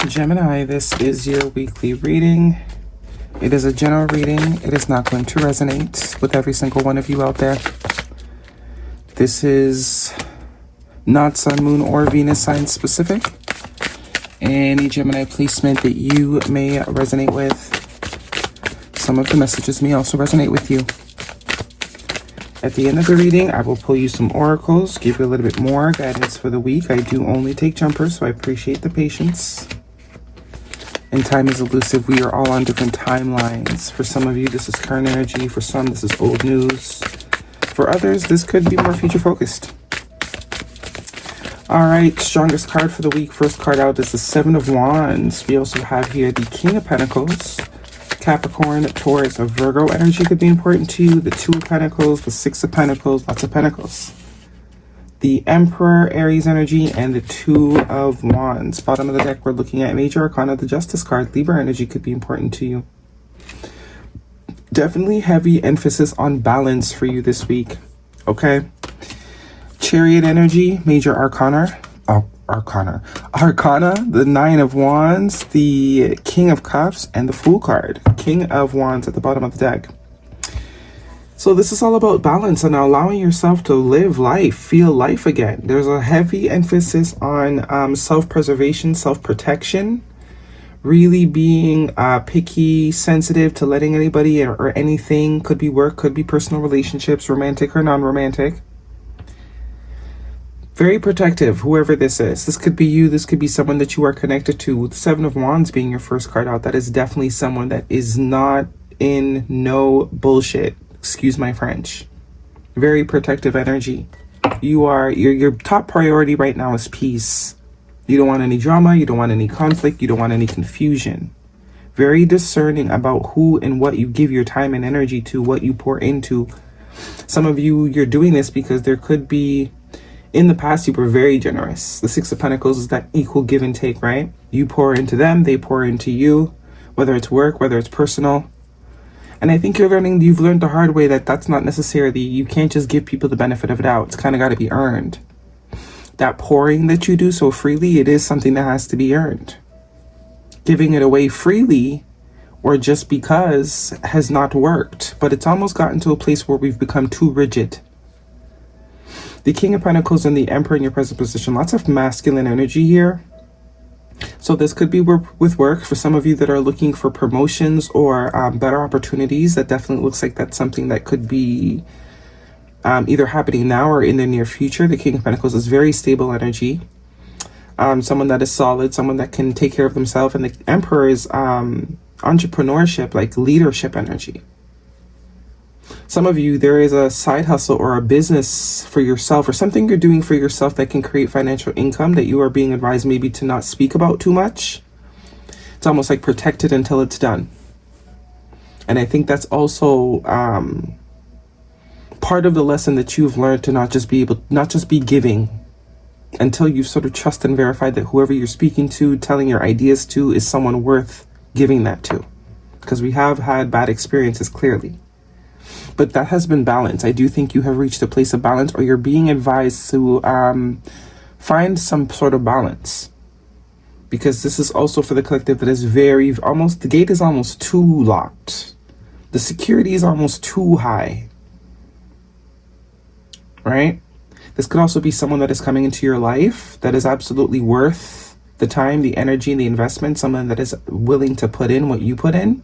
Gemini, this is your weekly reading. It is a general reading. It is not going to resonate with every single one of you out there. This is not Sun, Moon, or Venus sign specific. Any Gemini placement that you may resonate with. Some of the messages may also resonate with you. At the end of the reading, I will pull you some oracles, give you a little bit more guidance for the week. I do only take jumpers, so I appreciate the patience. And time is elusive. We are all on different timelines. For some of you, this is current energy. For some, this is old news. For others, this could be more future focused. All right, strongest card for the week. First card out is the Seven of Wands. We also have here the King of Pentacles. Capricorn, Taurus, or Virgo energy could be important to you. The Two of Pentacles, the Six of Pentacles, lots of Pentacles. The Emperor, Aries energy, and the Two of Wands. Bottom of the deck, we're looking at Major Arcana, the Justice card. Libra energy could be important to you. Definitely heavy emphasis on balance for you this week, okay? Chariot energy, Major Arcana. Arcana, the Nine of Wands, the King of Cups, and the Fool card. King of Wands at the bottom of the deck. So this is all about balance and allowing yourself to live life, feel life again. There's a heavy emphasis on self-preservation, self-protection, really being picky, sensitive to letting anybody or anything, could be work, could be personal relationships, romantic or non-romantic. Very protective, whoever this is. This could be you, this could be someone that you are connected to. With the Seven of Wands being your first card out, that is definitely someone that is not in no bullshit. Excuse my French. Very protective energy. Your top priority right now is peace. You don't want any drama, you don't want any conflict, you don't want any confusion. Very discerning about who and what you give your time and energy to, what you pour into. Some of you, you're doing this because there could be, in the past, you were very generous. The Six of Pentacles is that equal give and take, right? You pour into them, they pour into you, whether it's work, whether it's personal. And I think you've learned the hard way that that's not necessarily, you can't just give people the benefit of the doubt. It's kind of got to be earned. That pouring that you do so freely, it is something that has to be earned. Giving it away freely or just because has not worked. But it's almost gotten to a place where we've become too rigid. The King of Pentacles and the Emperor in your present position. Lots of masculine energy here. So this could be with work. For some of you that are looking for promotions or better opportunities, that definitely looks like that's something that could be either happening now or in the near future. The King of Pentacles is very stable energy. Someone that is solid, someone that can take care of themselves. And the Emperor is entrepreneurship, like leadership energy. Some of you, there is a side hustle or a business for yourself or something you're doing for yourself that can create financial income that you are being advised maybe to not speak about too much. It's almost like protected until it's done. And I think that's also part of the lesson that you've learned to not just be giving until you've sort of trust and verified that whoever you're speaking to, telling your ideas to, is someone worth giving that to. Because we have had bad experiences, clearly. But that has been balanced. I do think you have reached a place of balance, or you're being advised to find some sort of balance. Because this is also for the collective that is the gate is almost too locked. The security is almost too high. Right? This could also be someone that is coming into your life that is absolutely worth the time, the energy, and the investment. Someone that is willing to put in what you put in.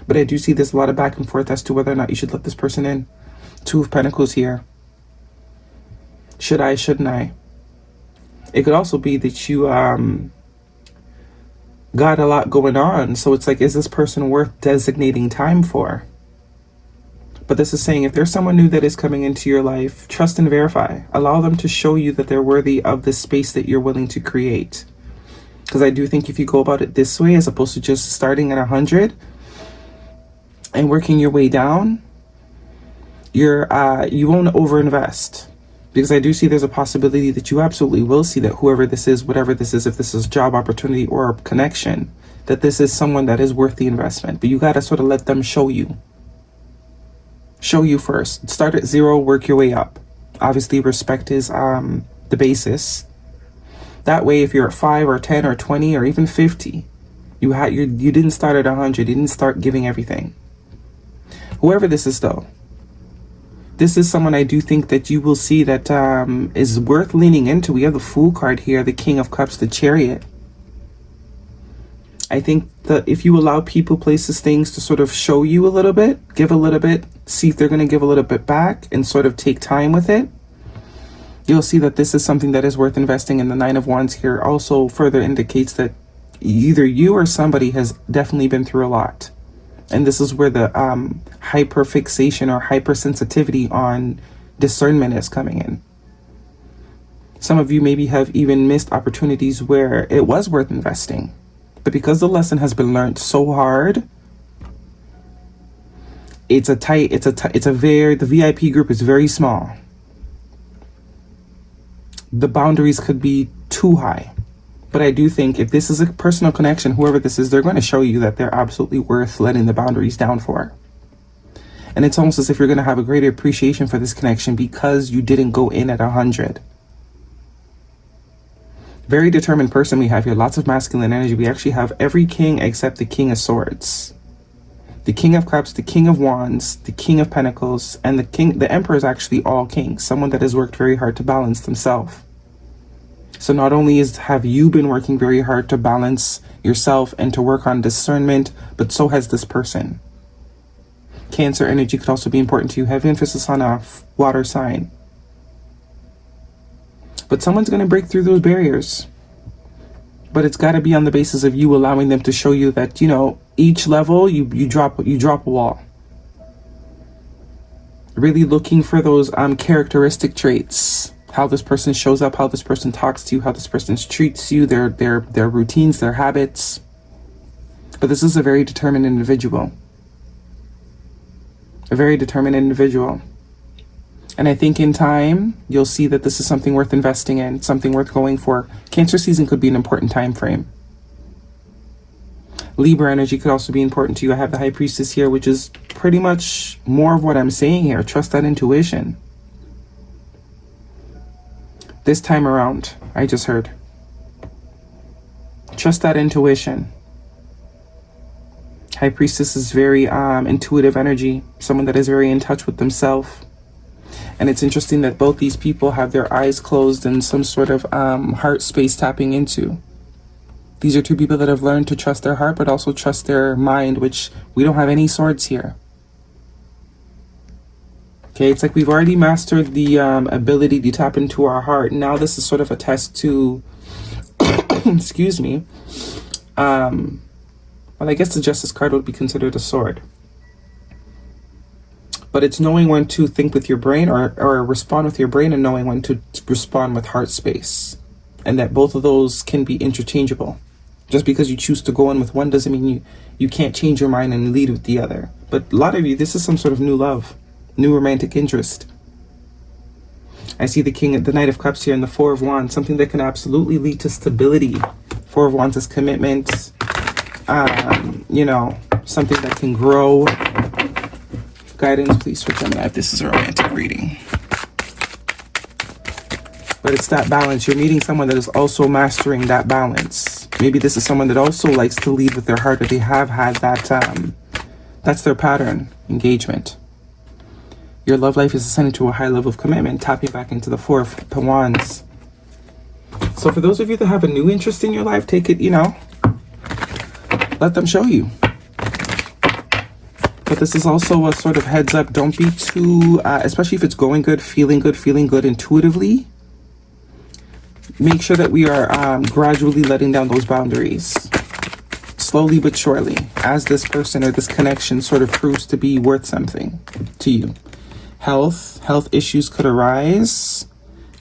But I do see there's a lot of back and forth as to whether or not you should let this person in. Two of Pentacles here. Should I, shouldn't I? It could also be that you got a lot going on. So it's like, is this person worth designating time for? But this is saying if there's someone new that is coming into your life, trust and verify. Allow them to show you that they're worthy of the space that you're willing to create. Because I do think if you go about it this way, as opposed to just starting at 100... and working your way down, you won't overinvest. Because I do see there's a possibility that you absolutely will see that whoever this is, whatever this is, if this is job opportunity or a connection, that this is someone that is worth the investment. But you got to sort of let them show you. Show you first. Start at 0, work your way up. Obviously, respect is the basis. That way, if you're at 5 or 10 or 20 or even 50, you didn't start at 100. You didn't start giving everything. Whoever this is, though, this is someone I do think that you will see that is worth leaning into. We have the Fool card here, the King of Cups, the Chariot. I think that if you allow people, places, things to sort of show you a little bit, give a little bit, see if they're going to give a little bit back and sort of take time with it, you'll see that this is something that is worth investing in. The Nine of Wands here also further indicates that either you or somebody has definitely been through a lot. And this is where the hyperfixation or hypersensitivity on discernment is coming in. Some of you maybe have even missed opportunities where it was worth investing. But because the lesson has been learned so hard, the VIP group is very small. The boundaries could be too high. But I do think if this is a personal connection, whoever this is, they're going to show you that they're absolutely worth letting the boundaries down for. And it's almost as if you're going to have a greater appreciation for this connection because you didn't go in at 100. Very determined person we have here. Lots of masculine energy. We actually have every king except the King of Swords. The King of Cups, the King of Wands, the King of Pentacles, and the Emperor is actually all kings. Someone that has worked very hard to balance themselves. So not only have you been working very hard to balance yourself and to work on discernment, but so has this person. Cancer energy could also be important to you. Heavy emphasis on a water sign. But someone's going to break through those barriers. But it's got to be on the basis of you allowing them to show you that, each level you drop a wall. Really looking for those characteristic traits. How this person shows up, how this person talks to you, how this person treats you, their routines, their habits. But this is a very determined individual. A very determined individual. And I think in time, you'll see that this is something worth investing in, something worth going for. Cancer season could be an important time frame. Libra energy could also be important to you. I have the High Priestess here, which is pretty much more of what I'm saying here. Trust that intuition. This time around, I just heard. Trust that intuition. High Priestess is very intuitive energy. Someone that is very in touch with themselves. And it's interesting that both these people have their eyes closed and some sort of heart space tapping into. These are two people that have learned to trust their heart, but also trust their mind, which we don't have any swords here. Okay, it's like we've already mastered the ability to tap into our heart. Now this is sort of a test to, excuse me, well, I guess the Justice card would be considered a sword. But it's knowing when to think with your brain or respond with your brain and knowing when to respond with heart space. And that both of those can be interchangeable. Just because you choose to go in with one doesn't mean you can't change your mind and lead with the other. But a lot of you, this is some sort of new love. New romantic interest. I see the Knight of Cups here and the Four of Wands, something that can absolutely lead to stability. Four of Wands is commitment, something that can grow. Guidance, please, for Gemini, if this is a romantic reading. But it's that balance. You're meeting someone that is also mastering that balance. Maybe this is someone that also likes to lead with their heart, or they have had that, that's their pattern, engagement. Your love life is ascended to a high level of commitment, tapping back into the Four of Wands. So for those of you that have a new interest in your life, take it, let them show you. But this is also a sort of heads up. Don't be too, especially if it's going good, feeling good intuitively. Make sure that we are gradually letting down those boundaries. Slowly but surely, as this person or this connection sort of proves to be worth something to you. Health issues could arise.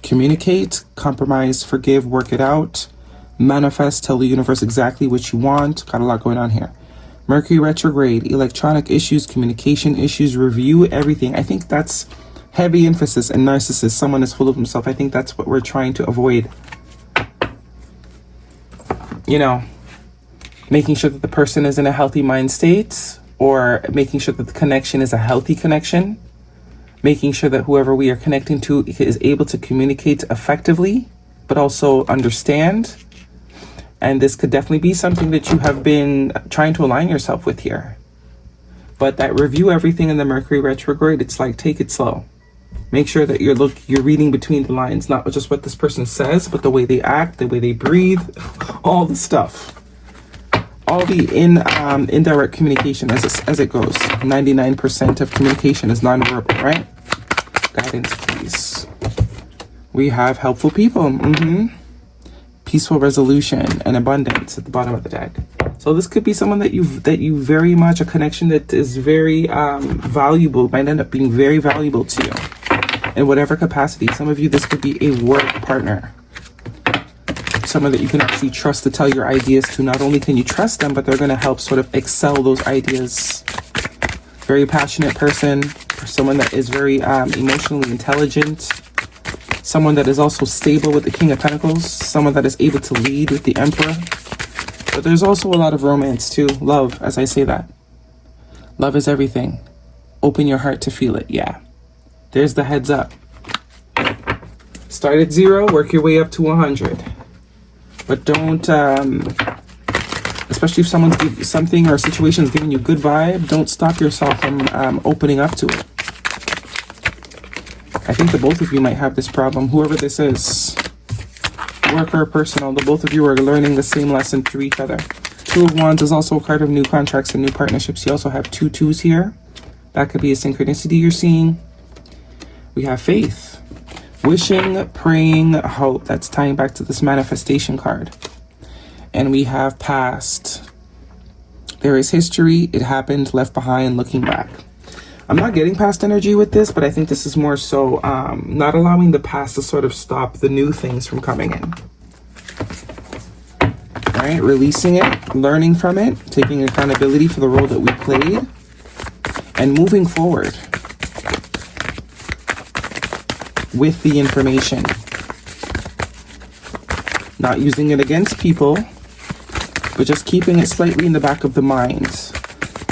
Communicate, compromise, forgive, work it out. Manifest, tell the universe exactly what you want. Got a lot going on here. Mercury retrograde, electronic issues, communication issues, review everything. I think that's heavy emphasis and narcissist. Someone is full of himself. I think that's what we're trying to avoid. Making sure that the person is in a healthy mind state, or making sure that the connection is a healthy connection. Making sure that whoever we are connecting to is able to communicate effectively, but also understand. And this could definitely be something that you have been trying to align yourself with here. But that review everything in the Mercury retrograde, it's like, take it slow. Make sure that you're reading between the lines, not just what this person says, but the way they act, the way they breathe, all the stuff. All the indirect communication as it goes. 99% of communication is nonverbal, right? Guidance, please. We have helpful people. Peaceful resolution and abundance at the bottom of the deck. So this could be someone that you very much, a connection that is very valuable, might end up being very valuable to you in whatever capacity. Some of you, this could be a work partner. Someone that you can actually trust to tell your ideas to. Not only can you trust them, but they're going to help sort of excel those ideas. Very passionate person, someone that is very emotionally intelligent, someone that is also stable with the King of Pentacles, someone that is able to lead with the Emperor. But there's also a lot of romance too. Love, as I say that. Love is everything. Open your heart to feel it. Yeah. There's the heads up. Start at 0, work your way up to 100. But don't, especially if someone's something or a situation's giving you good vibe, don't stop yourself from opening up to it. I think the both of you might have this problem, whoever this is. Work or personal, the both of you are learning the same lesson through each other. 2 of Wands is also a card of new contracts and new partnerships. You also have 2 2s here. That could be a synchronicity you're seeing. We have faith. Wishing, praying, hope. That's tying back to this manifestation card. And we have past. There is history. It happened, left behind, looking back. I'm not getting past energy with this, but I think this is more so not allowing the past to sort of stop the new things from coming in. All right, releasing it, learning from it, taking accountability for the role that we played, and moving forward with the information. Not using it against people, but just keeping it slightly in the back of the mind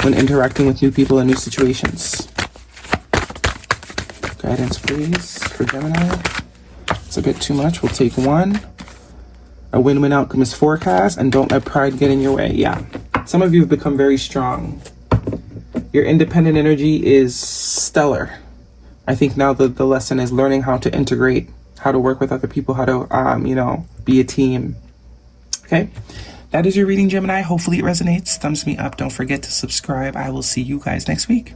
when interacting with new people and new situations. Guidance, please, for Gemini. It's a bit too much. We'll take 1. A win-win outcome is forecast, and don't let pride get in your way. Yeah. Some of you have become very strong. Your independent energy is stellar. I think now the lesson is learning how to integrate, how to work with other people, how to, be a team. Okay. That is your reading, Gemini. Hopefully it resonates. Thumbs me up. Don't forget to subscribe. I will see you guys next week.